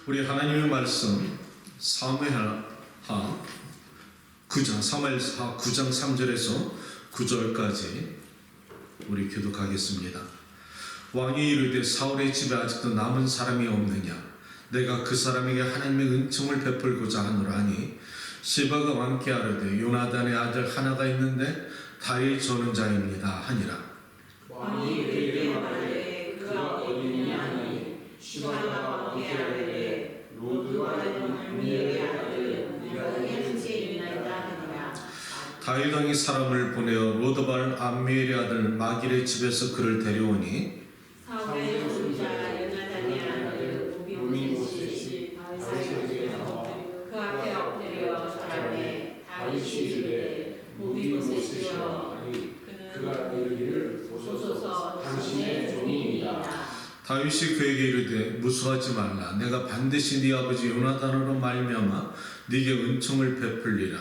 우리 하나님의 말씀 사무엘하 9장 3절에서 9절까지 우리 교독하겠습니다. 왕이 이르되 사울의 집에 아직도 남은 사람이 없느냐? 내가 그 사람에게 하나님의 은총을 베풀고자 하노라니 시바가 왕께 아뢰되 요나단의 아들 하나가 있는데 다윗 저는 자입니다 하니라. 왕이 그에게 말하되 그가 어디 있느냐 하니 시바가 왕께 아뢰되 로드와 암미엘의 아들 네가 현지에 있나이다 하니라. 다윗 왕이 사람을 보내어 로드발 암미엘의 아들 마길의 집에서 그를 데려오니 사울의 손자 요나단의 아들 오비보셋이 다윗에게 그 앞에 엎드려 절하되 다윗이 이르되 오비보셋이여 그가 이르기를 보소서 당신의 종이니이다. 다윗이 그에게 이르되 무수하지 말라. 내가 반드시 네 아버지 요나단으로 말미암아 네게 은총을 베풀리라.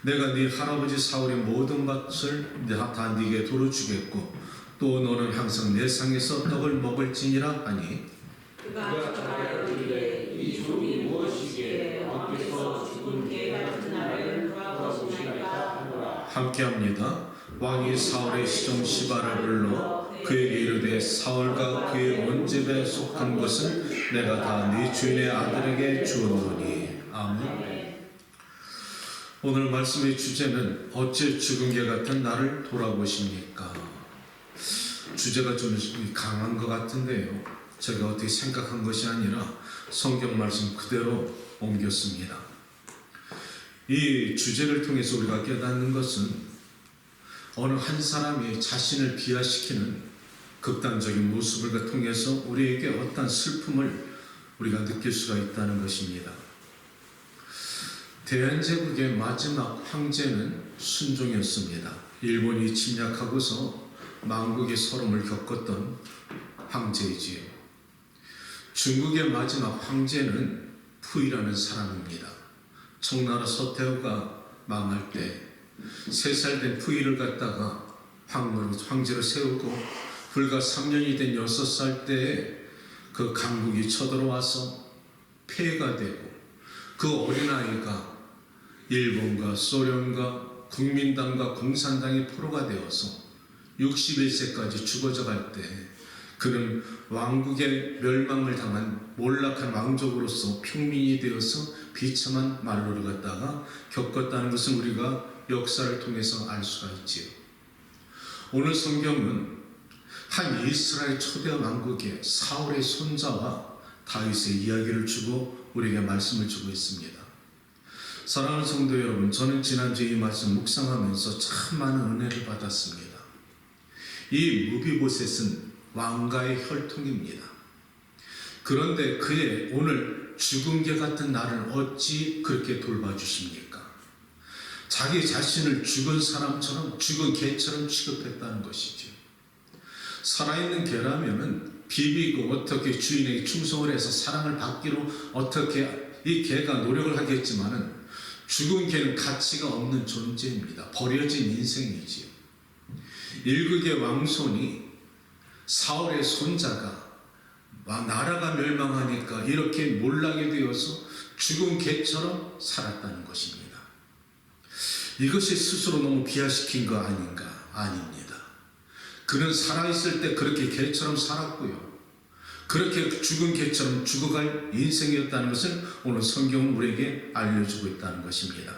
내가 네 할아버지 사울의 모든 밭을 다 네게 도로 주겠고 또 너는 항상 내 상에서 떡을 먹을지니라 하니 그가 저하여 이르되 이 종이 무엇이기에 왕께서 죽은 개 같은 나를 돌아보시나이까 하노라. 함께합니다. 왕이 사울의 시종 시바를 불러 그에게 이르되 사울과 그의 온 집에 속한 것은 내가 다 네 주인의 아들에게 주었노니. 아멘. 오늘 말씀의 주제는 어째 죽은 개 같은 나를 돌아보십니까? 주제가 좀 강한 것 같은데요. 제가 어떻게 생각한 것이 아니라 성경 말씀 그대로 옮겼습니다. 이 주제를 통해서 우리가 깨닫는 것은 어느 한 사람이 자신을 비하시키는 극단적인 모습을 통해서 우리에게 어떤 슬픔을 우리가 느낄 수가 있다는 것입니다. 대한제국의 마지막 황제는 순종이었습니다. 일본이 침략하고서 망국의 서름을 겪었던 황제이지요. 중국의 마지막 황제는 푸이라는 사람입니다. 청나라 서태후가 망할 때 3살 된 푸이를 갖다가 황제로 세우고 불과 3년이 된 6살 때에 그 강국이 쳐들어와서 폐해가 되고 그 어린아이가 일본과 소련과 국민당과 공산당이 포로가 되어서 61세까지 죽어져 갈 때 그는 왕국의 멸망을 당한 몰락한 왕족으로서 평민이 되어서 비참한 말로를 갖다가 겪었다는 것은 우리가 역사를 통해서 알 수가 있지요. 오늘 성경은 한 이스라엘 초대 왕국의 사울의 손자와 다윗의 이야기를 주고 우리에게 말씀을 주고 있습니다. 사랑하는 성도 여러분, 저는 지난주에 이 말씀 묵상하면서 참 많은 은혜를 받았습니다. 이 무비보셋은 왕가의 혈통입니다. 그런데 그의 오늘 죽은 개 같은 나를 어찌 그렇게 돌봐주십니까? 자기 자신을 죽은 사람처럼 죽은 개처럼 취급했다는 것이죠. 살아있는 개라면은 비비고 어떻게 주인에게 충성을 해서 사랑을 받기로 어떻게 이 개가 노력을 하겠지만은 죽은 개는 가치가 없는 존재입니다. 버려진 인생이지요. 일국의 왕손이 사울의 손자가 나라가 멸망하니까 이렇게 몰락이 되어서 죽은 개처럼 살았다는 것입니다. 이것이 스스로 너무 비하시킨 거 아닌가? 아닙니다. 그는 살아있을 때 그렇게 개처럼 살았고요. 그렇게 죽은 개처럼 죽어갈 인생이었다는 것을 오늘 성경은 우리에게 알려주고 있다는 것입니다.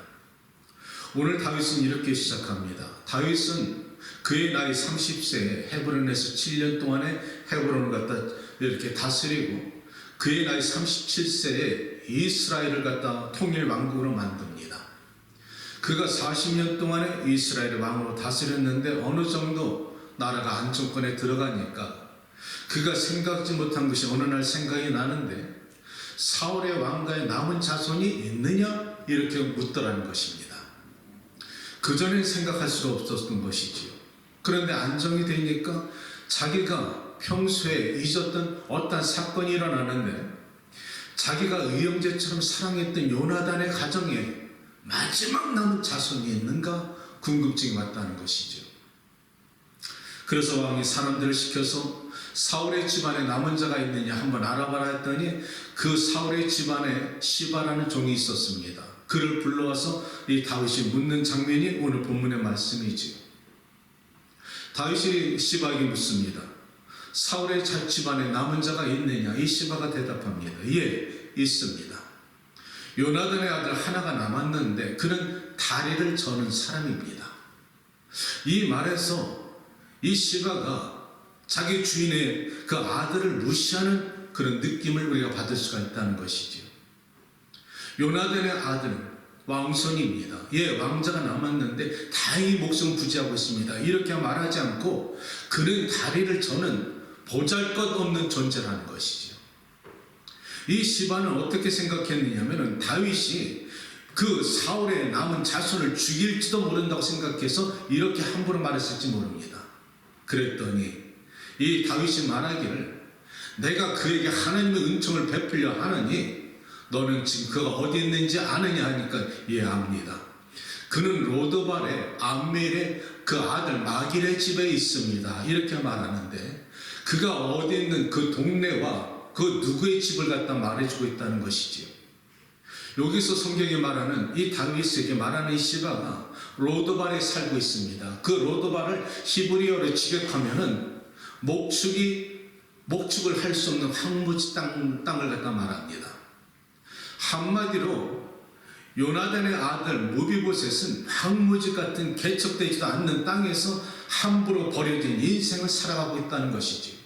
오늘 다윗은 이렇게 시작합니다. 다윗은 그의 나이 30세에 헤브론에서 7년 동안에 헤브론을 갖다 이렇게 다스리고 그의 나이 37세에 이스라엘을 갖다 통일 왕국으로 만듭니다. 그가 40년 동안에 이스라엘의 왕으로 다스렸는데 어느 정도 나라가 안정권에 들어가니까 그가 생각지 못한 것이 어느 날 생각이 나는데 사울의 왕가에 남은 자손이 있느냐? 이렇게 묻더라는 것입니다. 그전엔 생각할 수가 없었던 것이지요. 그런데 안정이 되니까 자기가 평소에 잊었던 어떤 사건이 일어나는데 자기가 의형제처럼 사랑했던 요나단의 가정에 마지막 남은 자손이 있는가 궁금증이 왔다는 것이죠. 그래서 왕이 사람들을 시켜서 사울의 집안에 남은 자가 있느냐 한번 알아봐라 했더니 그 사울의 집안에 시바라는 종이 있었습니다. 그를 불러와서 이 다윗이 묻는 장면이 오늘 본문의 말씀이지요. 다윗이 시바에게 묻습니다. 사울의 집안에 남은 자가 있느냐? 이 시바가 대답합니다. 예, 있습니다. 요나단의 아들 하나가 남았는데 그는 다리를 저는 사람입니다. 이 말에서 이 시바가 자기 주인의 그 아들을 무시하는 그런 느낌을 우리가 받을 수가 있다는 것이죠. 요나단의 아들은 왕손입니다. 예, 왕자가 남았는데 다행히 목숨 부지하고 있습니다. 이렇게 말하지 않고 그는 다리를 저는 보잘것없는 존재라는 것이죠. 이 시바는 어떻게 생각했느냐면 다윗이 그 사울의 남은 자손을 죽일지도 모른다고 생각해서 이렇게 함부로 말했을지 모릅니다. 그랬더니 이 다윗이 말하기를 내가 그에게 하나님의 은총을 베풀려 하느니 너는 지금 그가 어디 있는지 아느냐 하니까 예, 압니다. 그는 로드발의 암멜의 그 아들 마길의 집에 있습니다. 이렇게 말하는데 그가 어디 있는 그 동네와 그 누구의 집을 갖다 말해주고 있다는 것이지요. 여기서 성경이 말하는 이 다윗에게 말하는 이 시바가 로드발에 살고 있습니다. 그 로드발을 히브리어로 직역하면은 목축을 할 수 없는 황무지 땅을 갖다 말합니다. 한마디로 요나단의 아들 무비보셋은 황무지 같은 개척되지도 않는 땅에서 함부로 버려진 인생을 살아가고 있다는 것이지.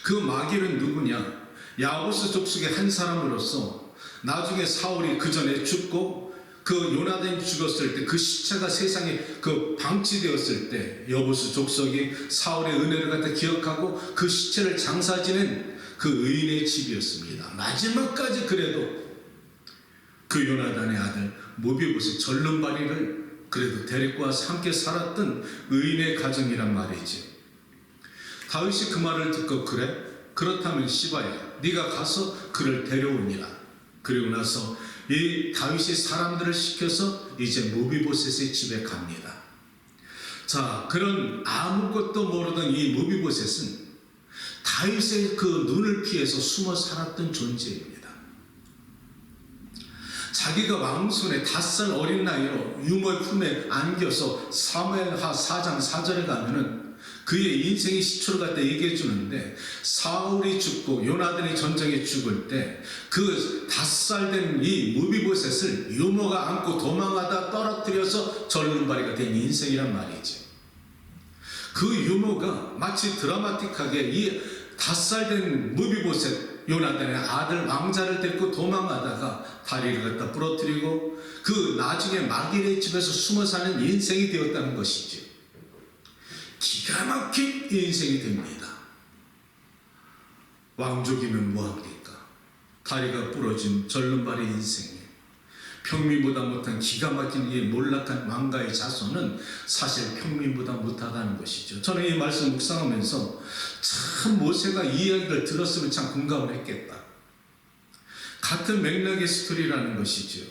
그 마길은 누구냐? 야보스 족속의 한 사람으로서 나중에 사울이 그 전에 죽고 그 요나단이 죽었을 때 그 시체가 세상에 그 방치되었을 때 여보스 족속이 사울의 은혜를 갖다 기억하고 그 시체를 장사지는 그 의인의 집이었습니다. 마지막까지 그래도 그 요나단의 아들 무비보셋 절름발이를 그래도 데리고 와서 함께 살았던 의인의 가정이란 말이지. 다윗이 그 말을 듣고 그래? 그렇다면 시바야 네가 가서 그를 데려오니라. 그리고 나서 이 다윗이 사람들을 시켜서 이제 무비보셋의 집에 갑니다. 자, 그런 아무것도 모르던 이 무비보셋은 다윗의 그 눈을 피해서 숨어 살았던 존재입니다. 자기가 왕손에 5살 어린 나이로 유모의 품에 안겨서 사무엘하 4장 4절에 가면은 그의 인생의 시초를 갖다 얘기해 주는데 사울이 죽고 요나단이 전쟁에 죽을 때 그 5살 된 이 무비보셋을 유모가 안고 도망하다 떨어뜨려서 절름발이가 된 인생이란 말이지. 그 유모가 마치 드라마틱하게 이 5살 된 무비보셋 요나단의 아들 왕자를 데리고 도망하다가 다리를 갖다 부러뜨리고 그 나중에 마길의 집에서 숨어 사는 인생이 되었다는 것이지. 기가 막힌 인생이 됩니다. 왕족이면 뭐합니까? 다리가 부러진 절름발의 인생에 평민보다 못한 기가 막힌 이 몰락한 왕가의 자손은 사실 평민보다 못하다는 것이죠. 저는 이 말씀 묵상하면서 참 모세가 이 이야기를 들었으면 참 공감을 했겠다. 같은 맥락의 스토리라는 것이죠.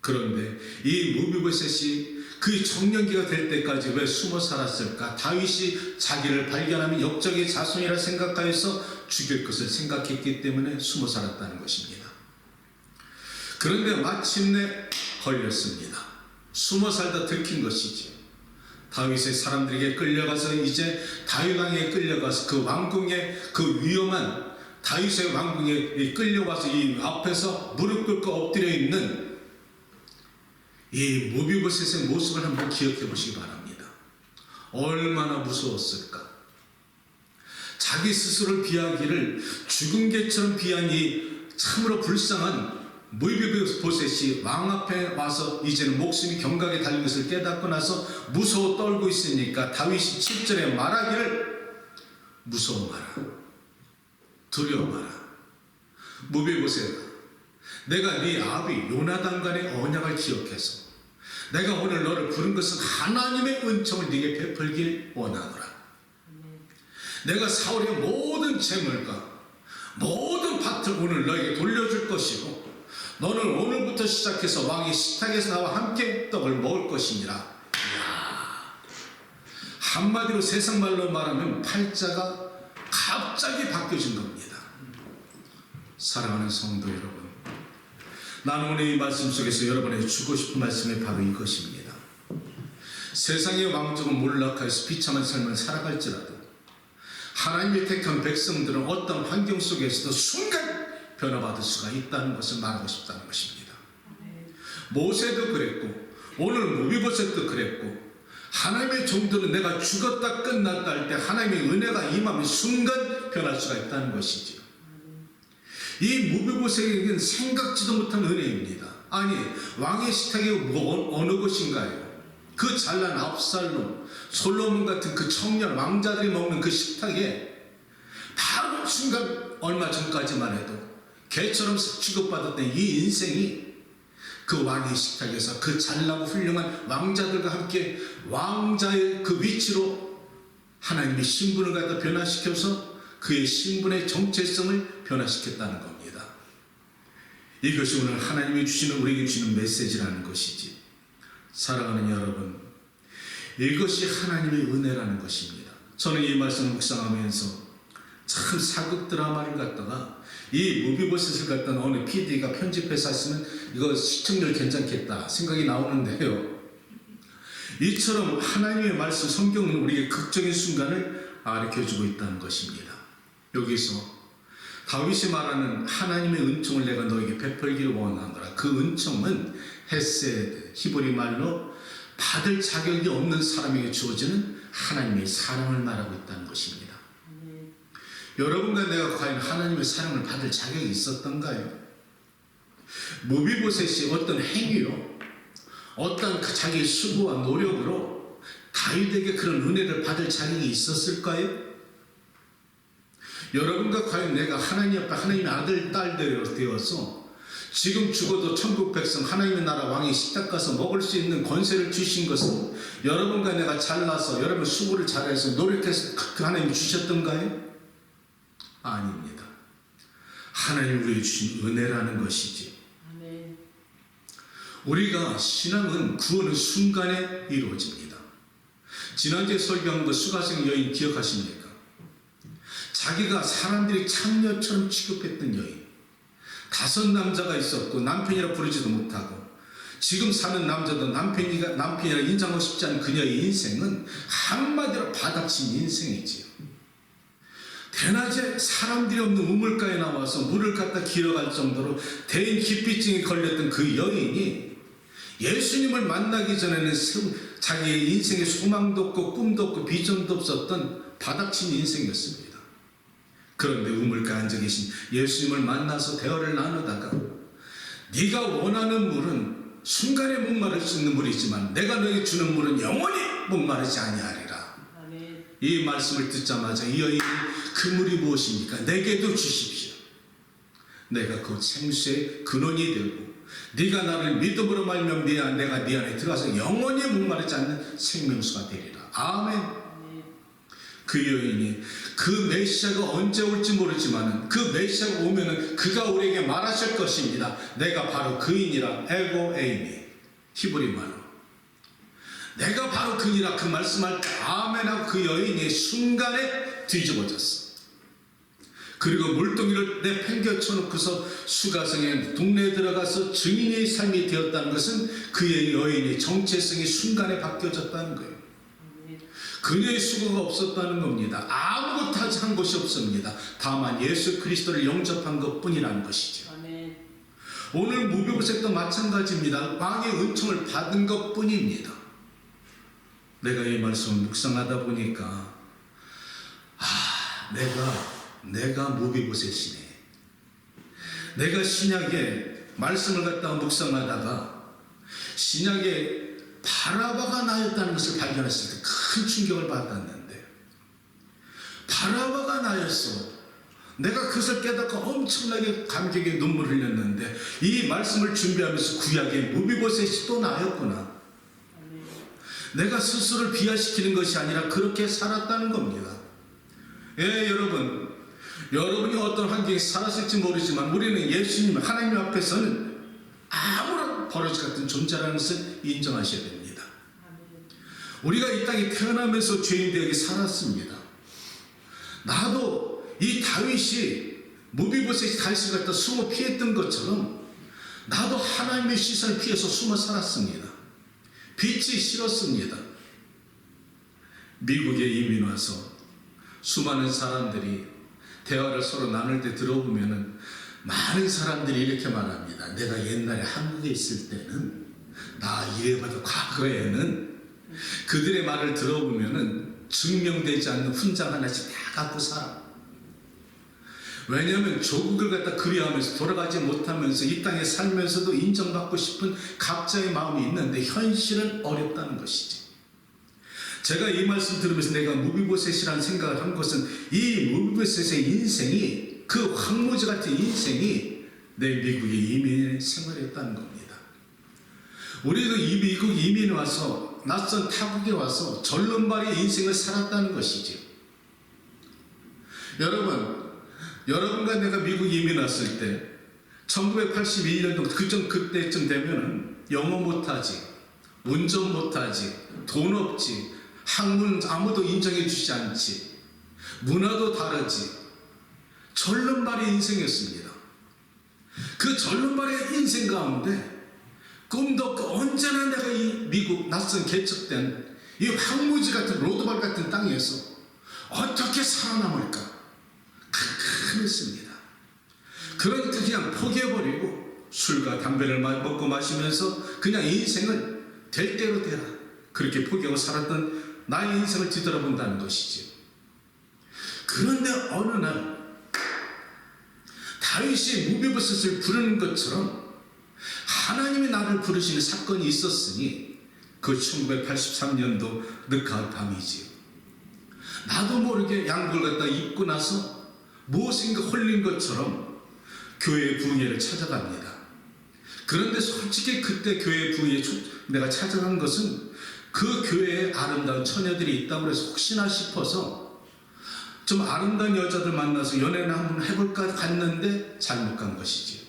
그런데 이 무비보셋이 그 청년기가 될 때까지 왜 숨어 살았을까? 다윗이 자기를 발견하면 역적의 자손이라 생각하여서 죽일 것을 생각했기 때문에 숨어 살았다는 것입니다. 그런데 마침내 걸렸습니다. 숨어 살다 들킨 것이죠. 다윗의 사람들에게 끌려가서 이제 다윗 왕에게 끌려가서 그 왕궁의 그 위험한 다윗의 왕궁에 끌려와서 이 앞에서 무릎 꿇고 엎드려 있는 이 무비보셋의 모습을 한번 기억해 보시기 바랍니다. 얼마나 무서웠을까? 자기 스스로를 비하기를 죽은 개처럼 비한 이 참으로 불쌍한 무비보셋이 왕 앞에 와서 이제는 목숨이 경각에 달린 것을 깨닫고 나서 무서워 떨고 있으니까 다윗이 7절에 말하기를 무서워 마라, 두려워 마라. 무비보셋아, 내가 네 아비 요나단간의 언약을 기억해서 내가 오늘 너를 부른 것은 하나님의 은총을 네게 베풀길 원하노라. 내가 사울의 모든 재물과 모든 밭을 오늘 너에게 돌려줄 것이고 너는 오늘부터 시작해서 왕의 식탁에서 나와 함께 떡을 먹을 것이니라. 이야, 한마디로 세상 말로 말하면 팔자가 갑자기 바뀌어진 겁니다. 사랑하는 성도 여러분, 나는 오늘 이 말씀 속에서 여러분에게 주고 싶은 말씀이 바로 이것입니다. 세상의 왕족은 몰락하여서 비참한 삶을 살아갈지라도 하나님의 택한 백성들은 어떤 환경 속에서도 순간 변화받을 수가 있다는 것을 말하고 싶다는 것입니다. 모세도 그랬고 오늘 무비보셋도 그랬고, 하나님의 종들은 내가 죽었다 끝났다 할 때 하나님의 은혜가 임하면 순간 변할 수가 있다는 것이죠. 이 무비보셋에게는 생각지도 못한 은혜입니다. 아니, 왕의 식탁이 어느 곳인가요? 그 잘난 압살롬, 솔로몬 같은 그 청년 왕자들이 먹는 그 식탁에 바로 순간 얼마 전까지만 해도 개처럼 취급받았던 이 인생이 그 왕의 식탁에서 그 잘나고 훌륭한 왕자들과 함께 왕자의 그 위치로 하나님의 신분을 갖다 변화시켜서 그의 신분의 정체성을 변화시켰다는 겁니다. 이것이 오늘 하나님이 주시는, 우리에게 주시는 메시지라는 것이지. 사랑하는 여러분, 이것이 하나님의 은혜라는 것입니다. 저는 이 말씀을 묵상하면서 참 사극 드라마를 갖다가 이 무비보셋을 갖다가 어느 PD가 편집해서 했으면 이거 시청률 괜찮겠다 생각이 나오는데요, 이처럼 하나님의 말씀, 성경은 우리에게 극적인 순간을 가르쳐주고 있다는 것입니다. 여기서 다윗이 말하는 하나님의 은총을 내가 너에게 베풀기를 원하노라, 그 은총은 헤세드, 히브리 말로 받을 자격이 없는 사람에게 주어지는 하나님의 사랑을 말하고 있다는 것입니다. 여러분과 내가 과연 하나님의 사랑을 받을 자격이 있었던가요? 무비보셋이 어떤 행위로, 어떤 그 자기의 수고와 노력으로 다윗에게 그런 은혜를 받을 자격이 있었을까요? 여러분과 과연 내가 하나님 앞에 하나님의 아들, 딸 되어서 지금 죽어도 천국 백성 하나님의 나라 왕의 식탁 가서 먹을 수 있는 권세를 주신 것은 여러분과 내가 잘나서 여러분 수고를 잘해서 노력해서 그 하나님이 주셨던가요? 아닙니다. 하나님 우리에게 주신 은혜라는 것이지. 우리가 신앙은 구원은 순간에 이루어집니다. 지난주에 설교한 것 수가성 여인 기억하십니까? 자기가 사람들이 창녀처럼 취급했던 여인, 5 남자가 있었고 남편이라 부르지도 못하고 지금 사는 남자도 남편이라 인정하고 싶지 않은 그녀의 인생은 한마디로 바닥친 인생이지요. 대낮에 사람들이 없는 우물가에 나와서 물을 갖다 길어갈 정도로 대인 기피증에 걸렸던 그 여인이 예수님을 만나기 전에는 자기의 인생에 소망도 없고 꿈도 없고 비전도 없었던 바닥친 인생이었습니다. 그런데 우물가에 앉아 계신 예수님을 만나서 대화를 나누다가 네가 원하는 물은 순간에 목마를 수 있는 물이지만 내가 너에게 주는 물은 영원히 목마르지 아니하리라. 이 말씀을 듣자마자 이 여인이 그 물이 무엇입니까? 내게도 주십시오. 내가 그 생수의 근원이 되고 네가 나를 믿음으로 말면 내가 네 안에 들어가서 영원히 목마르지 않는 생명수가 되리라. 아멘. 그 여인이 그 메시아가 언제 올지 모르지만 그 메시아가 오면은 그가 우리에게 말하실 것입니다. 내가 바로 그이니라. 에고 에이미, 히브리 말로 내가 바로 그이라 그 말씀할 때 아멘하고 그 여인이 순간에 뒤집어졌어. 그리고 물동이를 내팽겨 쳐놓고서 수가성의 동네에 들어가서 증인의 삶이 되었다는 것은 그의 여인의 정체성이 순간에 바뀌어졌다는 거예요. 그녀의 수고가 없었다는 겁니다. 아무것도 하지 한 것이 없습니다. 다만 예수 그리스도를 영접한 것뿐이라는 것이죠. 오늘 무비보셋도 마찬가지입니다. 왕의 은총을 받은 것뿐입니다. 내가 이 말씀을 묵상하다 보니까 내가 무비보셋이네. 내가 신약의 말씀을 갖다가 묵상하다가 신약의 바라바가 나였다는 것을 발견했을 때 큰 충격을 받았는데, 바라바가 나였어. 내가 그것을 깨닫고 엄청나게 감격에 눈물을 흘렸는데 이 말씀을 준비하면서 구약의 무비보셋이 또 나였구나. 내가 스스로를 비하시키는 것이 아니라 그렇게 살았다는 겁니다. 예, 여러분이 어떤 환경에 살았을지 모르지만 우리는 예수님, 하나님 앞에서는 아무런 버러지 같은 존재라는 것을 인정하셔야 됩니다. 우리가 이 땅에 태어나면서 죄인되게 살았습니다. 나도 이 다윗이 무비보셋이 다윗을 갖다 숨어 피했던 것처럼 나도 하나님의 시선을 피해서 숨어 살았습니다. 빛이 싫었습니다. 미국에 이민 와서 수많은 사람들이 대화를 서로 나눌 때 들어보면은 많은 사람들이 이렇게 말합니다. 내가 옛날에 한국에 있을 때는 나 이래봐도 과거에는 그들의 말을 들어보면은 증명되지 않는 훈장 하나씩 다 갖고 살아. 왜냐하면 조국을 갖다 그리하면서 돌아가지 못하면서 이 땅에 살면서도 인정받고 싶은 각자의 마음이 있는데 현실은 어렵다는 것이지. 제가 이 말씀 들으면서 내가 무비보셋이라는 생각을 한 것은 이 무비보셋의 인생이 그 황무지 같은 인생이 내 미국에 이민 생활했다는 겁니다. 우리도 이 미국 이민에 와서 낯선 타국에 와서 절름발이 인생을 살았다는 것이지. 여러분과 내가 미국 이민 왔을 때 1981년도 그때쯤 되면은 영어 못하지, 운전 못하지, 돈 없지, 학문 아무도 인정해 주지 않지, 문화도 다르지, 절름발의 인생이었습니다. 그 절름발의 인생 가운데 꿈도 없고 언제나 내가 이 미국 낯선 개척된 이 황무지 같은 로드발 같은 땅에서 어떻게 살아남을까 캄캄했습니다. 그러니까 그냥 포기해버리고 술과 담배를 먹고 마시면서 그냥 인생을 될 대로 되라 그렇게 포기하고 살았던 나의 인생을 뒤돌아본다는 것이지. 그런데 어느 날 다윗이 무비보셋을 부르는 것처럼 하나님이 나를 부르시는 사건이 있었으니 그 1983년도 늦가을 밤이지요. 나도 모르게 양복을 갖다 입고 나서 무엇인가 홀린 것처럼 교회의 부흥회를 찾아갑니다. 그런데 솔직히 그때 교회의 부흥회에 내가 찾아간 것은 그 교회에 아름다운 처녀들이 있다고 해서 혹시나 싶어서 좀 아름다운 여자들 만나서 연애를 한번 해볼까 갔는데 잘못 간 것이지.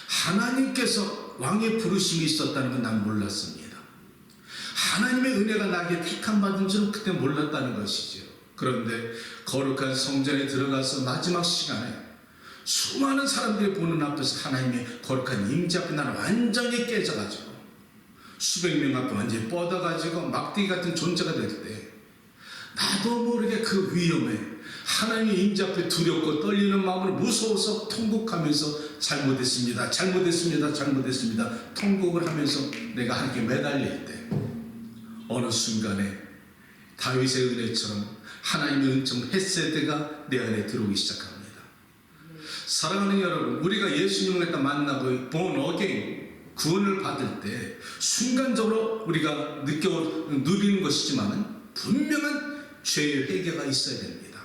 하나님께서 왕의 부르심이 있었다는 건 난 몰랐습니다. 하나님의 은혜가 나에게 택함 받은 줄은 그때 몰랐다는 것이죠. 그런데 거룩한 성전에 들어가서 마지막 시간에 수많은 사람들이 보는 앞에서 하나님의 거룩한 임재 앞에 나는 완전히 깨져가지고 수백 명 앞에 완전히 뻗어가지고 막대기 같은 존재가 될 때 나도 모르게 그 위험에 하나님의 임재 앞에 두렵고 떨리는 마음으로 무서워서 통곡하면서 잘못했습니다, 잘못했습니다, 잘못했습니다 통곡을 하면서 내가 하나님께 매달릴 때 어느 순간에 다윗의 은혜처럼 하나님의 은총 헤세드가 내 안에 들어오기 시작합니다. 사랑하는 여러분, 우리가 예수님을 갖다 만나고 born again 구원을 받을 때 순간적으로 우리가 누리는 것이지만 분명한 죄의 회개가 있어야 됩니다.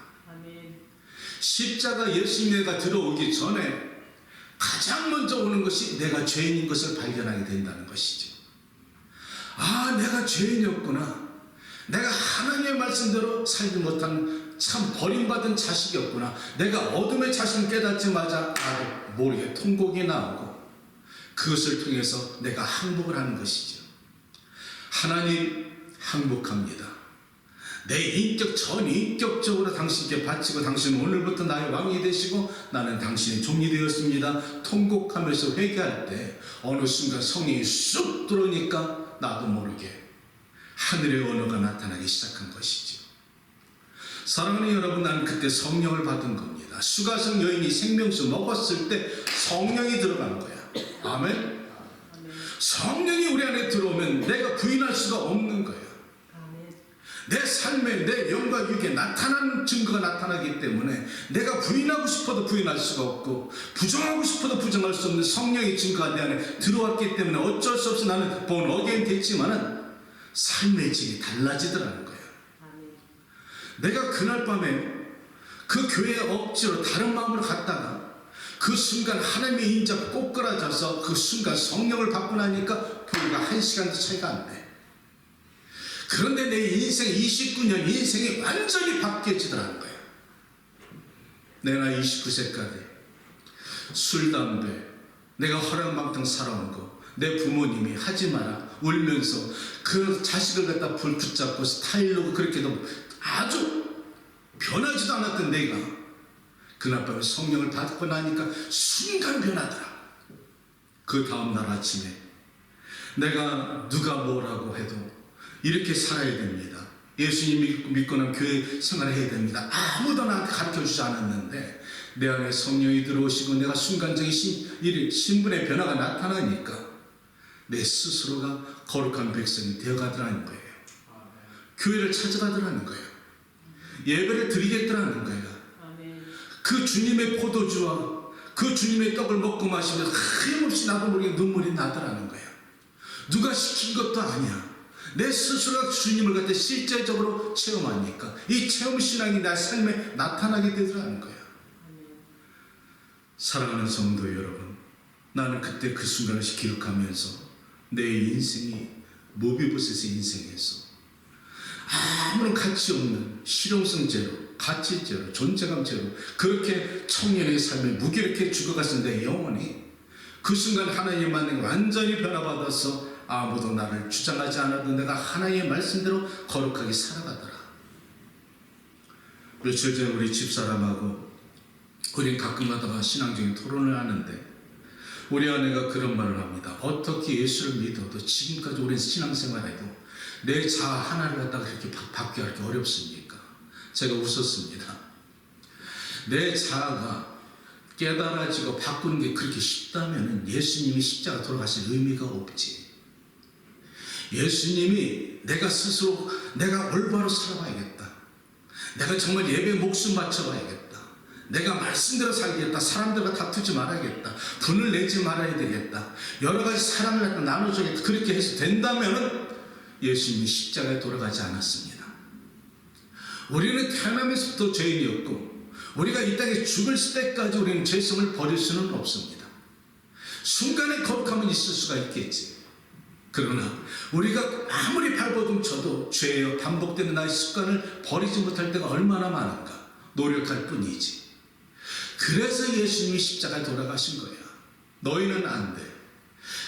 십자가 예수님과 들어오기 전에 가장 먼저 오는 것이 내가 죄인인 것을 발견하게 된다는 것이죠. 아, 내가 죄인이었구나. 내가 하나님의 말씀대로 살지 못한 참 버림받은 자식이었구나. 내가 어둠의 자신을 깨닫자마자 모르게 통곡이 나오고 그것을 통해서 내가 항복을 하는 것이죠. 하나님 항복합니다. 내 인격 전인격적으로 당신께 바치고 당신은 오늘부터 나의 왕이 되시고 나는 당신의 종이 되었습니다. 통곡하면서 회개할 때 어느 순간 성령이 쑥 들어오니까 나도 모르게 하늘의 언어가 나타나기 시작한 것이죠. 사랑하는 여러분, 나는 그때 성령을 받은 겁니다. 수가성 여인이 생명수 먹었을 때 성령이 들어간 거야. 아멘. 성령이 우리 안에 들어오면 내가 부인할 수가 없는 거야. 내 삶에 내 영과 육에 나타나는 증거가 나타나기 때문에 내가 부인하고 싶어도 부인할 수가 없고 부정하고 싶어도 부정할 수 없는 성령의 증거가 내 안에 들어왔기 때문에 어쩔 수 없이 나는 born again 됐지만은 삶의 질이 달라지더라는 거예요. 내가 그날 밤에 그 교회에 억지로 다른 마음으로 갔다가 그 순간 하나님의 인자 꼬꾸라져서 그 순간 성령을 받고 나니까 교회가 1시간도 차이가 안 돼. 그런데 내 인생 29년 인생이 완전히 바뀌어지더라는 거예요. 내 나이 29세까지 술, 담배, 내가 허랑방탕 살아온 거, 내 부모님이 하지 마라 울면서 그 자식을 갖다 불 붙잡고 스타일로 그렇게도 아주 변하지도 않았던 내가 그날 밤에 성령을 받고 나니까 순간 변하더라. 그 다음날 아침에 내가 누가 뭐라고 해도 이렇게 살아야 됩니다. 예수님 믿고 난 교회 생활을 해야 됩니다. 아무도 나한테 가르쳐주지 않았는데 내 안에 성령이 들어오시고 내가 순간적인 신분의 변화가 나타나니까 내 스스로가 거룩한 백성이 되어가더라는 거예요. 교회를 찾아가더라는 거예요. 예배를 드리겠더라는 거예요. 그 주님의 포도주와 그 주님의 떡을 먹고 마시면서 하염없이 나도 모르게 눈물이 나더라는 거예요. 누가 시킨 것도 아니야. 내 스스로가 주님을 갖다 실제적으로 체험하니까 이 체험신앙이 내 삶에 나타나게 되더라는 거예요. 사랑하는 성도 여러분, 나는 그때 그 순간을 기록하면서 내 인생이 모비부스의 인생에서 아무런 가치 없는 실용성제로, 가치제로, 존재감제로 그렇게 청년의 삶에 무기력해 죽어갔었는데 영원히 그 순간 하나님의 만남에 완전히 변화받아서 아무도 나를 주장하지 않아도 내가 하나님의 말씀대로 거룩하게 살아가더라. 며칠 전에 우리 집사람하고 우리 가끔가다가 신앙적인 토론을 하는데 우리 아내가 그런 말을 합니다. 어떻게 예수를 믿어도 지금까지 오랜 신앙생활에도 내 자아 하나를 갖다가 그렇게 바뀌기 이렇게 어렵습니까? 제가 웃었습니다. 내 자아가 깨달아지고 바꾸는 게 그렇게 쉽다면 예수님이 십자가 돌아가실 의미가 없지. 예수님이 내가 스스로 내가 올바로 살아봐야겠다. 내가 정말 예배에 목숨 바쳐봐야겠다. 내가 말씀대로 살겠다. 사람들과 다투지 말아야겠다. 분을 내지 말아야 되겠다. 여러 가지 사랑을 나눠줘야겠다. 그렇게 해서 된다면 예수님이 십자가에 돌아가지 않았습니다. 우리는 태어나면서부터 죄인이었고 우리가 이 땅에 죽을 때까지 우리는 죄성을 버릴 수는 없습니다. 순간의 거룩함은 있을 수가 있겠지. 그러나 우리가 아무리 발버둥 쳐도 죄에 반복되는 나의 습관을 버리지 못할 때가 얼마나 많은가. 노력할 뿐이지. 그래서 예수님이 십자가에 돌아가신 거야. 너희는 안 돼.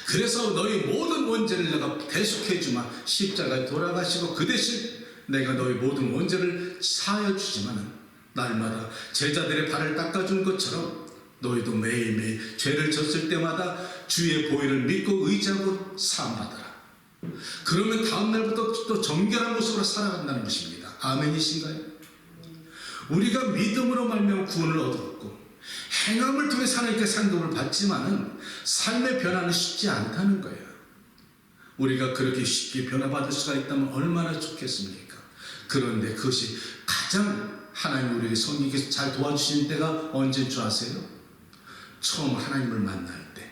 그래서 너희 모든 원죄를 내가 대속해주마. 십자가에 돌아가시고 그 대신 내가 너희 모든 원죄를 사하여 주지만 날마다 제자들의 발을 닦아준 것처럼 너희도 매일매일 죄를 졌을 때마다 주의 보혈을 믿고 의지하고 사함받아라. 그러면 다음날부터 또 정결한 모습으로 살아간다는 것입니다. 아멘이신가요? 우리가 믿음으로 말미암아 구원을 얻었고 행함을 통해 하나님께 상급을 받지만은 삶의 변화는 쉽지 않다는 거예요. 우리가 그렇게 쉽게 변화받을 수가 있다면 얼마나 좋겠습니까? 그런데 그것이 가장 하나님 우리에게 성령께서 잘 도와주시는 때가 언제인 줄 아세요? 처음 하나님을 만날 때,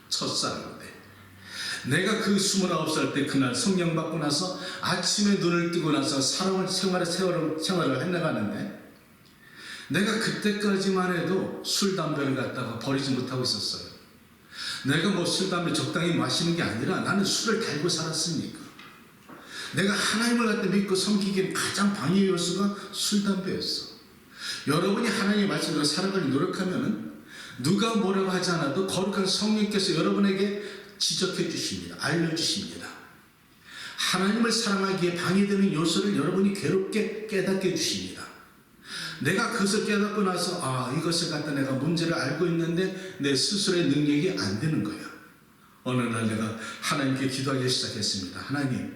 첫사랑 때. 내가 그 29살 때 그날 성령 받고 나서 아침에 눈을 뜨고 나서 생활을 해나가는데 내가 그때까지만 해도 술, 담배를 갖다가 버리지 못하고 있었어요. 내가 뭐 술, 담배 적당히 마시는 게 아니라 나는 술을 달고 살았으니까. 내가 하나님을 갖다 믿고 섬기기엔 가장 방해 요소가 술, 담배였어. 여러분이 하나님의 말씀으로 살아가려 노력하면은 누가 뭐라고 하지 않아도 거룩한 성령께서 여러분에게 지적해 주십니다. 알려주십니다. 하나님을 사랑하기에 방해되는 요소를 여러분이 괴롭게 깨닫게 해주십니다. 내가 그것을 깨닫고 나서 이것을 갖다 내가 문제를 알고 있는데 내 스스로의 능력이 안 되는 거야. 어느 날 내가 하나님께 기도하기 시작했습니다. 하나님,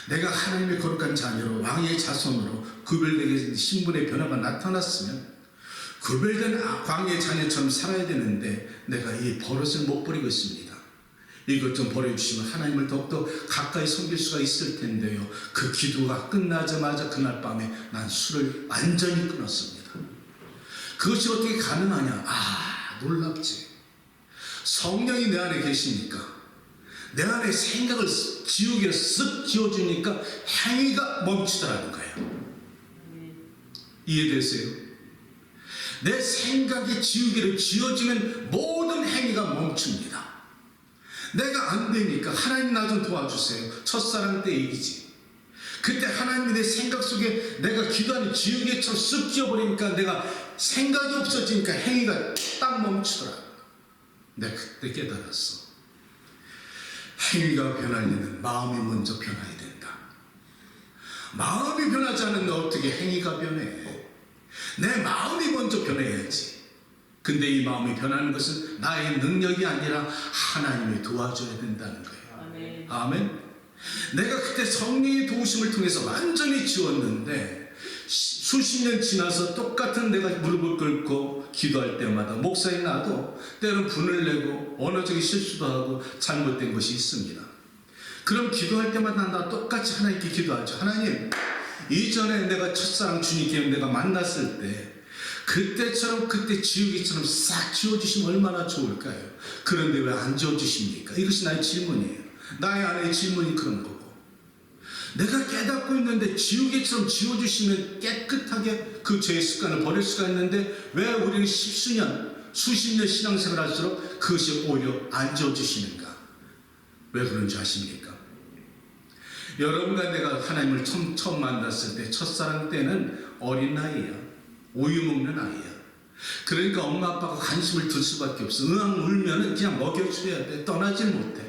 내가 하나님의 거룩한 자녀로 왕의 자손으로 구별되게 신분의 변화가 나타났으면 구별된 왕의 자녀처럼 살아야 되는데 내가 이 버릇을 못 버리고 있습니다. 이것 좀 버려주시면 하나님을 더욱더 가까이 섬길 수가 있을 텐데요. 그 기도가 끝나자마자 그날 밤에 난 술을 완전히 끊었습니다. 그것이 어떻게 가능하냐? 놀랍지. 성령이 내 안에 계시니까 내 안에 생각을 지우개를 쓱 지워주니까 행위가 멈추더라는 거예요. 이해되세요? 내 생각의 지우개를 지워주면 모든 행위가 멈춥니다. 내가 안 되니까 하나님 나 좀 도와주세요. 첫사랑 때 얘기지. 그때 하나님이 내 생각 속에 내가 기도하는 지우개처럼 쓱 지워버리니까 내가 생각이 없어지니까 행위가 딱 멈추더라. 내가 그때 깨달았어. 행위가 변하려면 마음이 먼저 변해야 된다. 마음이 변하지 않는데 어떻게 행위가 변해? 내 마음이 먼저 변해야지. 근데 이 마음이 변하는 것은 나의 능력이 아니라 하나님이 도와줘야 된다는 거예요. 아멘. 내가 그때 성령의 도우심을 통해서 완전히 지웠는데 수십 년 지나서 똑같은 내가 무릎을 꿇고 기도할 때마다 목사인 나도 때론 분을 내고 언어적인 실수도 하고 잘못된 것이 있습니다. 그럼 기도할 때마다 나 똑같이 하나님께 기도하죠. 하나님, 이전에 내가 첫사랑 주님께 내가 만났을 때 그때처럼 그때 지우기처럼 싹 지워주시면 얼마나 좋을까요? 그런데 왜 안 지워주십니까? 이것이 나의 질문이에요. 나의 안의 질문이 그런 거고, 내가 깨닫고 있는데 지우개처럼 지워주시면 깨끗하게 그 죄의 습관을 버릴 수가 있는데 왜 우리는 십수년 수십 년 신앙생활 할수록 그것이 오히려 안 지워주시는가? 왜 그런지 아십니까? 여러분과 내가 하나님을 처음 만났을 때 첫사랑 때는 어린 나이야. 우유 먹는 아이야. 그러니까 엄마 아빠가 관심을 둘 수밖에 없어. 응앙 울면은 그냥 먹여줘야 돼. 떠나질 못해.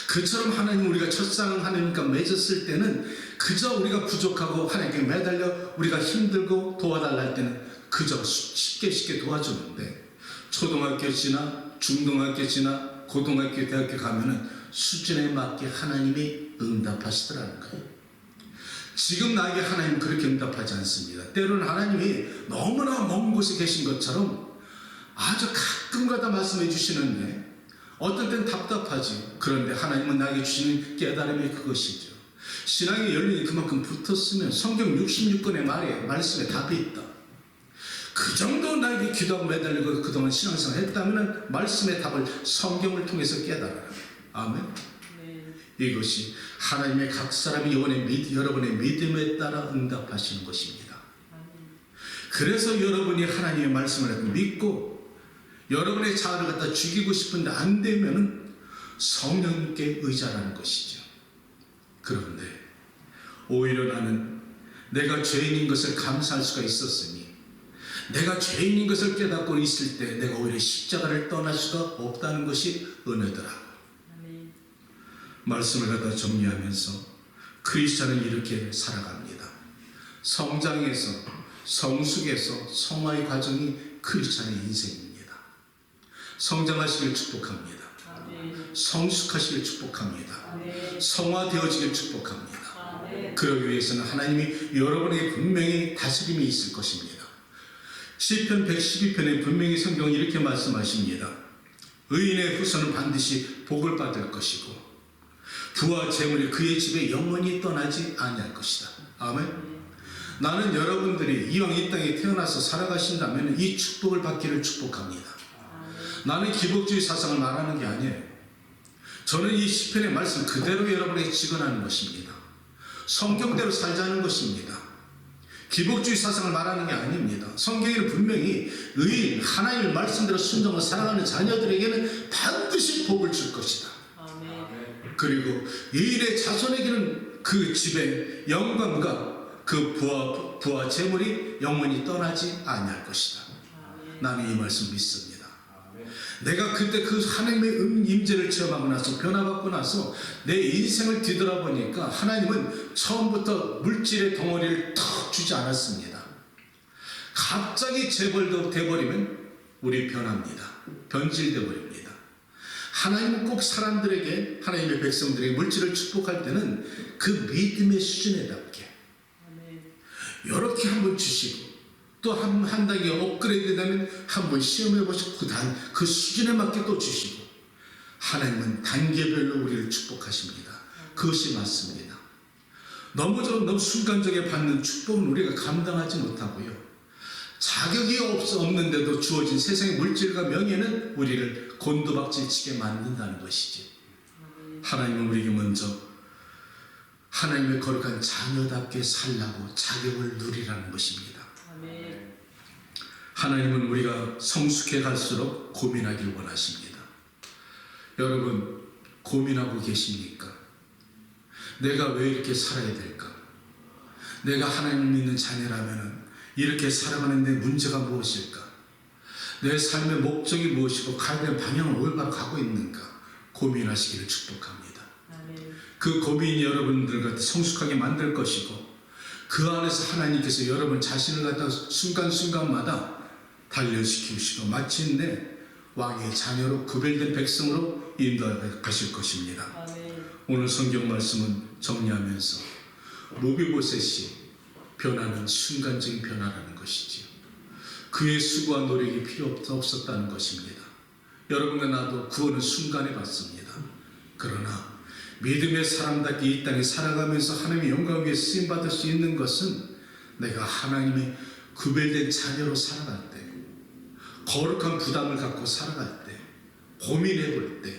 그처럼 하나님, 우리가 첫사랑 하나님과 맺었을 때는 그저 우리가 부족하고 하나님께 매달려 우리가 힘들고 도와달라 할 때는 그저 쉽게 도와주는데, 초등학교 지나 중등학교 지나 고등학교 대학교 가면은 수준에 맞게 하나님이 응답하시더라는 거예요. 지금 나에게 하나님 그렇게 응답하지 않습니다. 때로는 하나님이 너무나 먼 곳에 계신 것처럼 아주 가끔가다 말씀해 주시는데 어떤 때는 답답하지. 그런데 하나님은 나에게 주시는 깨달음이 그것이죠. 신앙의 연륜이 그만큼 붙었으면 성경 66권의 말씀에 답이 있다. 그 정도 나에게 기도하고 매달리고 그동안 신앙생활 했다면 말씀의 답을 성경을 통해서 깨달아라. 아멘. 이것이 하나님의 각 사람이 여러분의 믿음에 따라 응답하시는 것입니다. 그래서 여러분이 하나님의 말씀을 믿고 여러분의 자아를 갖다 죽이고 싶은데 안 되면은 성령님께 의지하라는 것이죠. 그런데 오히려 나는 내가 죄인인 것을 감사할 수가 있었으니, 내가 죄인인 것을 깨닫고 있을 때 내가 오히려 십자가를 떠날 수가 없다는 것이 은혜더라고요. 말씀을 갖다 정리하면서 크리스찬은 이렇게 살아갑니다. 성장에서, 성숙에서 성화의 과정이 크리스찬의 인생입니다. 성장하시길 축복합니다. 성숙하시길 축복합니다. 성화되어지길 축복합니다. 그러기 위해서는 하나님이 여러분에게 분명히 다스림이 있을 것입니다. 시편 112편에 분명히 성경은 이렇게 말씀하십니다. 의인의 후손은 반드시 복을 받을 것이고 부와 재물이 그의 집에 영원히 떠나지 아니할 것이다. 아멘. 나는 여러분들이 이왕 이 땅에 태어나서 살아가신다면 이 축복을 받기를 축복합니다. 나는 기복주의 사상을 말하는 게 아니에요. 저는 이 시편의 말씀 그대로 여러분에게 직언하는 것입니다. 성경대로 살자는 것입니다. 기복주의 사상을 말하는 게 아닙니다. 성경에는 분명히 의인, 하나님의 말씀대로 순종을 살아가는 자녀들에게는 반드시 복을 줄 것이다. 그리고 의인의 자손에게는 그 집의 영광과 그 부와 재물이 영원히 떠나지 아니할 것이다. 나는 이 말씀 믿습니다. 내가 그때 그 하나님의 임재를 체험하고 나서 변화받고 나서 내 인생을 뒤돌아보니까 하나님은 처음부터 물질의 덩어리를 턱 주지 않았습니다. 갑자기 재벌도 돼버리면 우리 변합니다. 변질돼 버립니다. 하나님은 꼭 사람들에게, 하나님의 백성들에게 물질을 축복할 때는 그 믿음의 수준에 답게 이렇게 한번 주시고 또 한 단계 업그레이드 되면 한번 시험해 보시고 그 수준에 맞게 또 주시고, 하나님은 단계별로 우리를 축복하십니다. 그것이 맞습니다. 너무 순간적에 받는 축복은 우리가 감당하지 못하고요. 자격이 없는데도 주어진 세상의 물질과 명예는 우리를 곤두박질치게 만든다는 것이지. 하나님은 우리에게 먼저 하나님의 거룩한 자녀답게 살라고 자격을 누리라는 것입니다. 하나님은 우리가 성숙해 갈수록 고민하길 원하십니다. 여러분, 고민하고 계십니까? 내가 왜 이렇게 살아야 될까? 내가 하나님 믿는 자녀라면 이렇게 살아가는데 문제가 무엇일까? 내 삶의 목적이 무엇이고 가야 될 방향을 올바로 가고 있는가? 고민하시기를 축복합니다. 그 고민이 여러분들과 성숙하게 만들 것이고 그 안에서 하나님께서 여러분 자신을 갖다 순간순간마다 단련시키시고 마침내 왕의 자녀로 구별된 백성으로 인도하실 것입니다. 오늘 성경 말씀은 정리하면서 무비보셋이 변화는 순간적인 변화라는 것이지요. 그의 수고와 노력이 필요 없었다는 것입니다. 여러분과 나도 구원은 순간에 받습니다. 그러나 믿음의 사람답게 이 땅에 살아가면서 하나님의 영광 위에 쓰임받을 수 있는 것은 내가 하나님의 구별된 자녀로 살아갈 때, 거룩한 부담을 갖고 살아갈 때, 고민해 볼 때,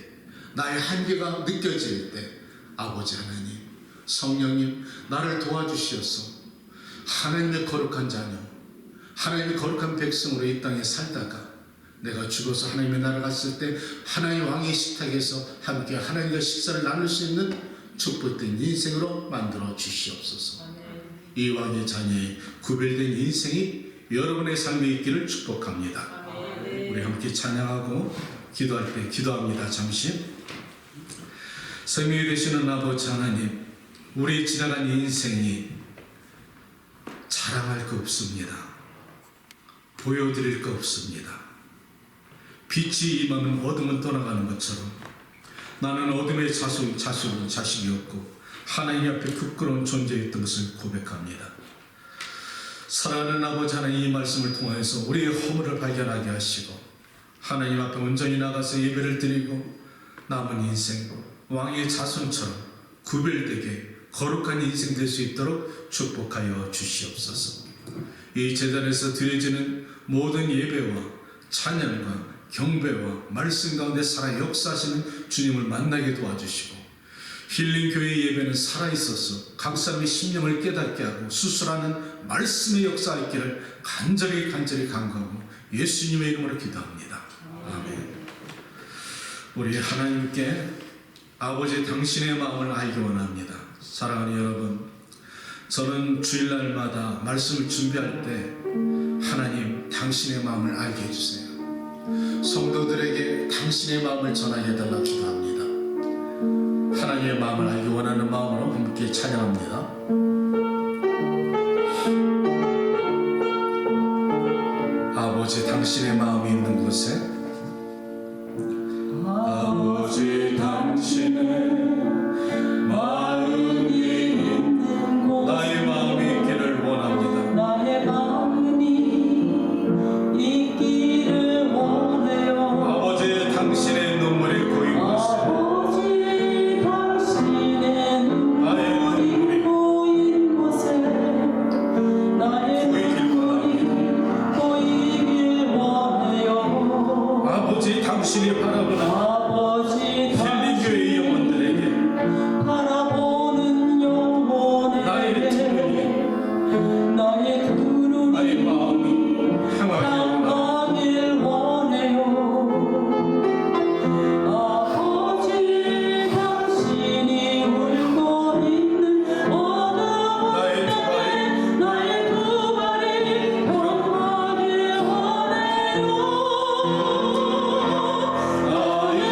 나의 한계가 느껴질 때, 아버지 하나님, 성령님 나를 도와주시어서 하나님의 거룩한 자녀, 하나님의 거룩한 백성으로 이 땅에 살다가 내가 죽어서 하나님의 나라 갔을 때 하나님 왕의 식탁에서 함께 하나님과 식사를 나눌 수 있는 축복된 인생으로 만들어 주시옵소서. 이 왕의 자녀의 구별된 인생이 여러분의 삶에 있기를 축복합니다. 우리 함께 찬양하고 기도할 때 기도합니다. 잠시. 생명이 되시는 아버지 하나님, 우리 지나간 인생이 자랑할 거 없습니다. 보여드릴 거 없습니다. 빛이 임하면 어둠은 떠나가는 것처럼 나는 어둠의 자식이었고 하나님 앞에 부끄러운 존재였던 것을 고백합니다. 사랑하는 아버지 하나님, 이 말씀을 통해서 우리의 허물을 발견하게 하시고 하나님 앞에 온전히 나가서 예배를 드리고 남은 인생 왕의 자손처럼 구별되게 거룩한 인생 될 수 있도록 축복하여 주시옵소서. 이 제단에서 드려지는 모든 예배와 찬양과 경배와 말씀 가운데 살아 역사하시는 주님을 만나게 도와주시고 힐링교회 예배는 살아있어서 각 사람의 심령을 깨닫게 하고 수술하는 말씀의 역사가 있기를 간절히 간구하고 예수님의 이름으로 기도합니다. 아멘. 우리 하나님께 아버지 당신의 마음을 알기 원합니다. 사랑하는 여러분, 저는 주일날마다 말씀을 준비할 때 하나님 당신의 마음을 알게 해주세요. 성도들에게 당신의 마음을 전하게 해달라고 기도합니다. 하나님의 마음을 알기 원하는 마음으로 함께 찬양합니다. 아버지 당신의 마음이 있는 곳에, 아버지 당신의 마음이 있는 곳에 나의 마음이 있기를 원합니다. 나의 마음이 있기를 원해요. 아버지 당신의 눈물이 고인 곳에, 아버지 당신의 눈물이 고인 곳에 나의 눈물이 고이길 원해요. 아버지 당신이 바라보는 아버지 힐링교회 영혼들에게 바라보는 영혼에게 나의 두 눈이 나의 마음이 향하길 원해요. 아버지 당신이 울고 있는 어둠 나의 두 발이 걸어가길 원해요. 나의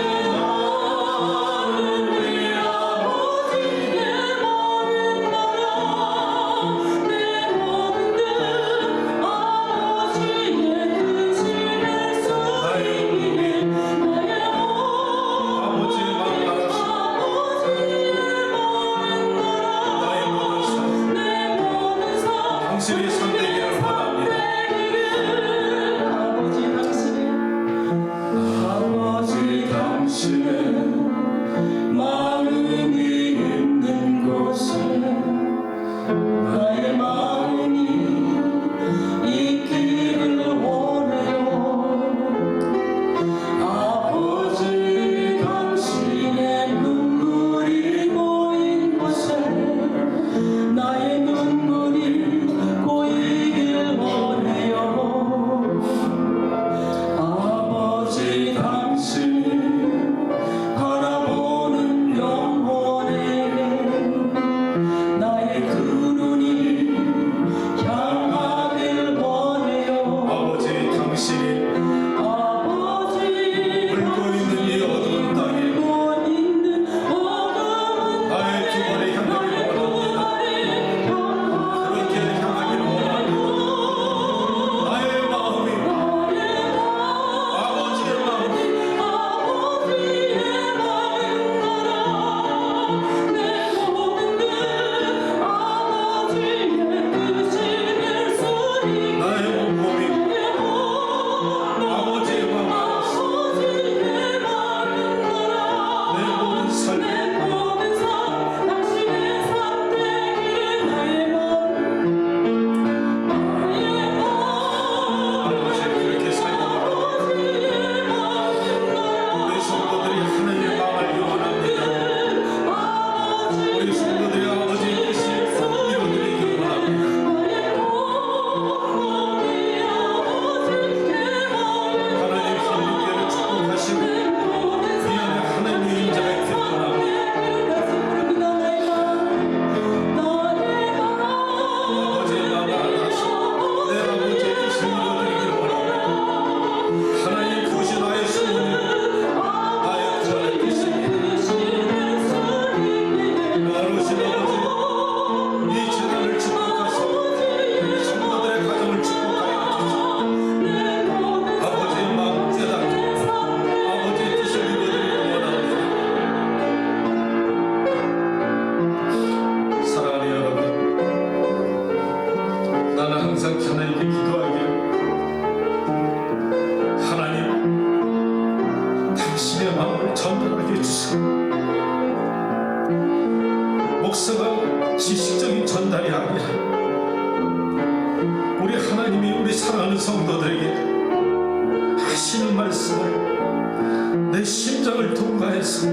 저들에게 하시는 말씀을 내 심장을 통과해서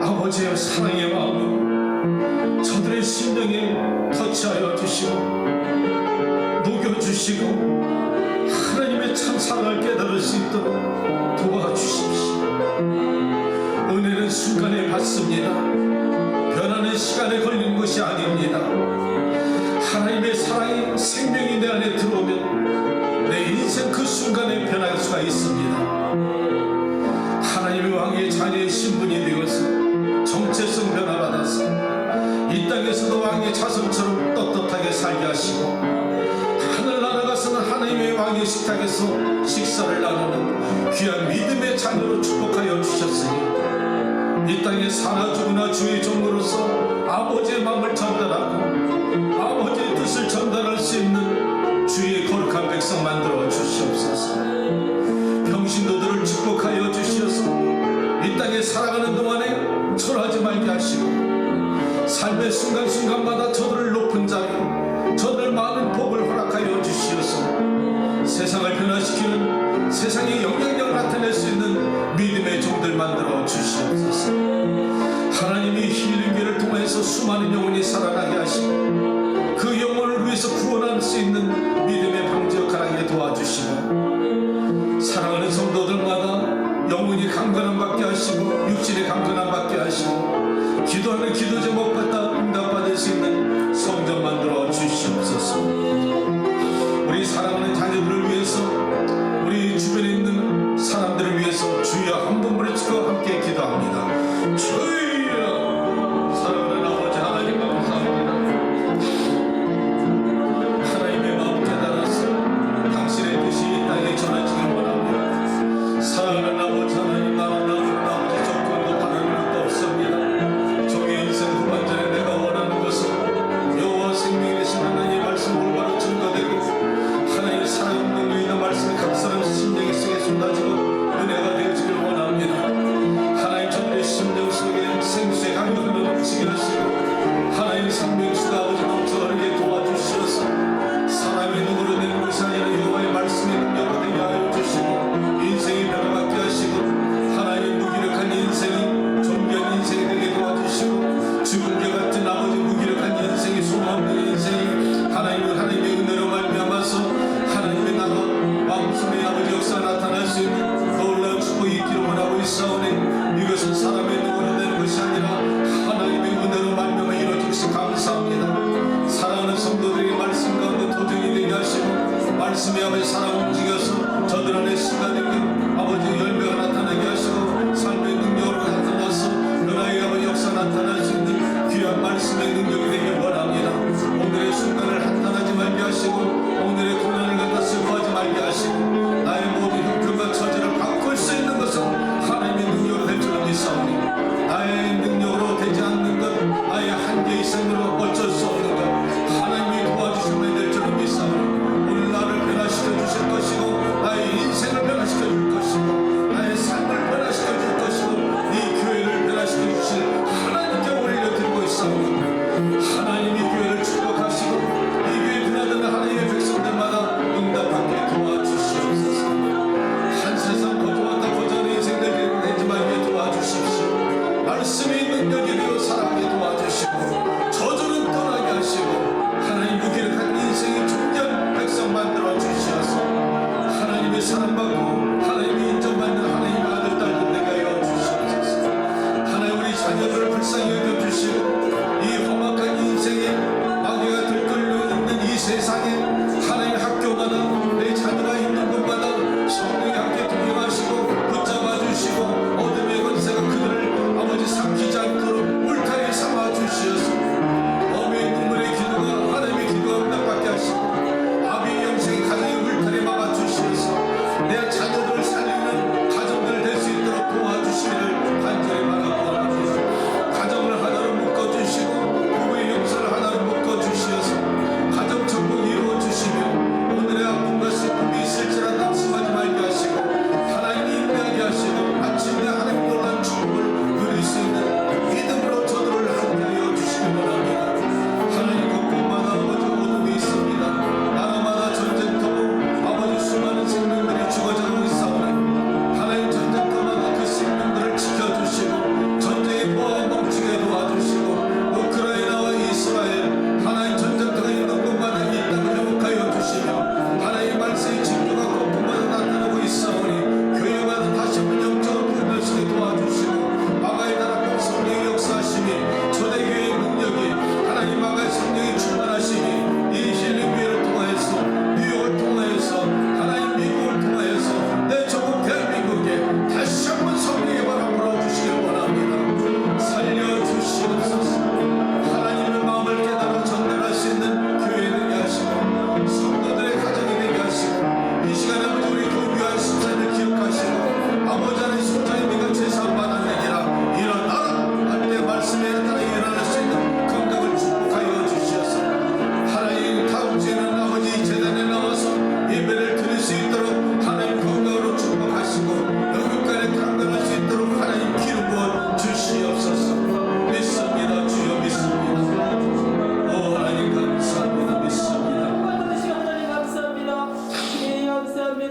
아버지의 사랑의 마음으로 저들의 심령에 터치하여 주시고 녹여주시고 하나님의 참 사랑을 깨달을 수 있도록 도와주십시오. 은혜는 순간에 받습니다. 변하는 시간에 걸리는 것이 아닙니다. 하나님의 사랑이 생명이 내 안에 들어오면 내 인생 그 순간에 변할 수가 있습니다. 하나님의 왕의 자녀의 신분이 되어서 정체성 변화받아서 이 땅에서도 왕의 자손처럼 떳떳하게 살게 하시고 하늘 나라가서는 하나님의 왕의 식탁에서 식사를 나누는 귀한 믿음의 자녀로 축복하여 주셨으니 이 땅에 사나 죽으나 주의 종으로서 아버지의 마음을 전달하고 아버지의 뜻을 전달할 수 있는 주의 거룩한 백성 만들어 주시옵소서. 병신도들을 축복하여 주시어서 이 땅에 살아가는 동안에 초라하지 말게 하시고 삶의 순간순간마다 저들을 높은 자리 저들 많은 복을 허락하여 주시어서 세상을 변화시키는 세상의 영향력을 나타낼 수 있는 믿음의 종들 만들어 주시옵소서. 하나님이 힐링교를 통해서 수많은 영혼이 살아나게 하시고 그 영혼을 위해서 구원할 수 있는 믿음의 방지 역할을 하게 도와주시고 사랑하는 성도들마다 영혼이 강건함 받게 하시고 육신의 강건함 받게 하시고 기도하는 기도 제목 받다 응답받을 수 있는 성전 만들어 주시옵소서. 우리 사랑하는 자녀들을 위해서 우리 주변에 있는 사람들을 위해서 주여 한 번 부르짖고 함께 기도합니다. 주여 사랑하는 아버지 하나님 감사합니다. 하나님의 마음 깨달아서 당신의 뜻이 이 땅에 전해지길 원합니다. 사랑하는 아버지 하나님 나는 아버지 조건도 바라는 것도 없습니다. 종의 인생 후반전에 내가 원하는 것은 여호와 생명이 되신 하나님의 말씀 올바로 증거되고 하나님의 사랑 능력이나 말씀이 각 사람 심령 속에 쏟아지고 은혜가 되어지길 원합니다. 하나님 저들의 심령 속에 생수의 강력함을 넘치게 하시고 하나님의 생명수가 아버지 넘쳐 흐르게 도와주시어서 사람의 눈으로 되는 것이 아니라 여호와의 말씀의 능력으로 되게 하여 주시고 인생이 변화받게 하시고 하나님 무기력한 인생이 존귀한 인생이 되게 도와주시고 죽음과 같은 아버지 무기력한 인생이 소망없는 인생이 하나님의 은혜로 말미암아서 하나님의 나라 왕성의 아버지 역사 나타날 수 있는 놀라운 축복이 있기를 원하고 있사오니 이것은 사람의 눈으로 되는 것이 아니라 하나님의 은혜로 말미암아 이루어지시 감사합니다. 사랑하는 성도들에게 말씀 가운데 도전이 되게 하시고 말씀의 아버지 사랑 움직여서 저들 안에 시간되게 아버지 열매가 나타나게 하시고 삶의 능력으로 나타나서 변화의 아버지 역사 나타날 수 있는 귀한 말씀의 능력이 되길 원합니다. 오늘의 순간을 한탄하지 말게 하시고 오늘의 고난을 갖다 슬퍼하지 말게 하시고 나의 모든 형편과 처지를 바꿀 수 있는 것은 하나님의 능력으로 될 줄을 믿사오니 나의 능력으로 되지 않는 것 나의 한계 이상으로 어쩔 수 없는 것 하나님이 도와주시면 될 줄을 믿사오니 오늘 나를 변화시켜 주실 것이고 나의 인생을 변화시켜 줄 것이고 나의 삶을 변화시켜 줄 것이고 이 교회를 변화시켜 주실 하나님께 올려드리고 있사오니 하나님이 교회를 축복하시고 이 교회 변화되는 하나님의 백성들마다 응답하게 도와주시옵소서. 한 세상 거저왔다 거저하는 인생들 되지 말게 도와주십시오. 말씀의 능력이 되어 살아가게 도와주시고 저주는 떠나게 하시고 하나님 무기력한 인생이 존귀한 백성 만들어 주시어서 하나님의 사랑받고 하나님의 인정받는 하나님의 아들 딸들 되게 하여 주시옵소서. 하나님 우리 자녀들을 불쌍히 여겨주시고 이 험악한 인생에 마귀가 들끓고 있는 이 세상에 하나님의 학교마다 내 자녀가 있는 곳마다 성령이 함께 동행하시고 붙잡아 주시고 어둠의 권세가 그들을 아버지 삼키지 않도록 울타리 삼아 주시어서 어미의 눈물의 기도가 하나님의 기도가 응답받게 하시고 아비의 영생이 가정의 울타리 막아 주시어서 내 자녀들을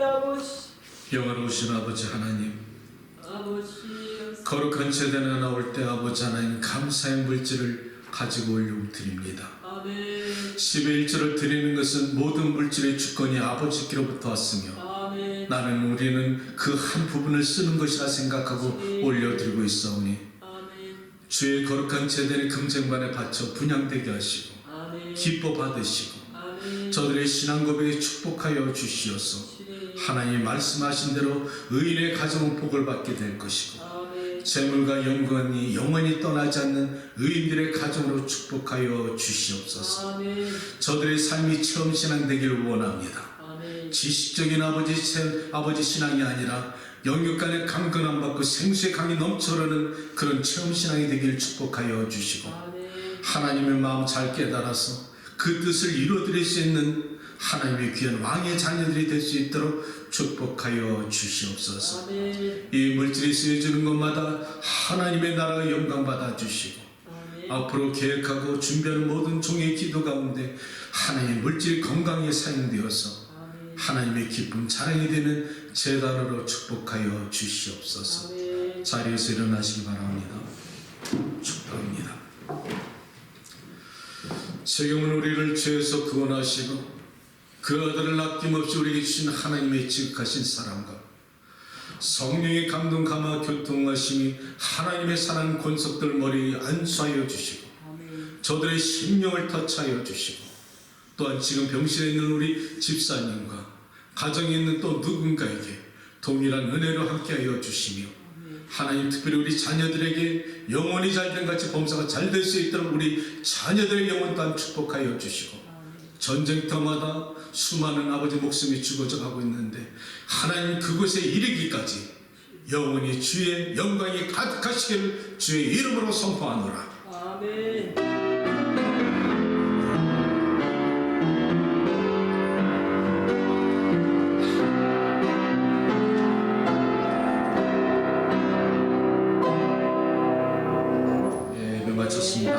아버지 영원하신 아버지 하나님, 아버지 거룩한 제단에 나올 때 아버지 하나님 감사의 물질을 가지고 올려 드립니다. 아멘 10의 1조를 드리는 것은 모든 물질의 주권이 아버지께로부터 왔으며 아멘 나는 우리는 그 한 부분을 쓰는 것이라 생각하고 올려드리고 있사오니 아멘 주의 거룩한 제단의 금쟁반에 바쳐 분양되게 하시고 아멘 기뻐 받으시고 아멘 저들의 신앙 고백에 축복하여 주시어서 하나님이 말씀하신 대로 의인의 가정은 복을 받게 될 것이고 아멘 재물과 영광이 영원히 떠나지 않는 의인들의 가정으로 축복하여 주시옵소서. 아멘 저들의 삶이 체험 신앙 되기를 원합니다. 아멘 지식적인 아버지 신앙이 아니라 영육 간의 강건함 받고 생수의 강이 넘쳐흐르는 그런 체험 신앙이 되기를 축복하여 주시고 아멘 하나님의 마음 잘 깨달아서 그 뜻을 이루어드릴 수 있는 하나님의 귀한 왕의 자녀들이 될 수 있도록 축복하여 주시옵소서. 아멘 이 물질이 쓰여지는 것마다 하나님의 나라가 영광받아 주시고 아멘 앞으로 계획하고 준비하는 모든 종의 기도 가운데 하나님의 물질이 건강에 사용되어서 아멘 하나님의 기쁨 자랑이 되는 제단으로 축복하여 주시옵소서. 아멘 자리에서 일어나시기 바랍니다. 축복합니다. 세경은 우리를 죄에서 구원하시고 그 아들을 아낌없이 우리에게 주신 하나님의 지극하신 사랑과 성령의 감동 감화 교통하심이 하나님의 사랑 권속들 머리에 안수하여 주시고 아멘 저들의 심령을 터치하여 주시고 또한 지금 병실에 있는 우리 집사님과 가정에 있는 또 누군가에게 동일한 은혜로 함께하여 주시며 하나님 특별히 우리 자녀들에게 영혼이 잘된 같이 범사가 잘 될 수 있도록 우리 자녀들의 영혼 또한 축복하여 주시고 전쟁터마다 수많은 아버지 목숨이 죽어져 가고 있는데 하나님 그곳에 이르기까지 영원히 주의 영광이 가득하시기를 주의 이름으로 선포하노라. 아멘 예배 마쳤습니다.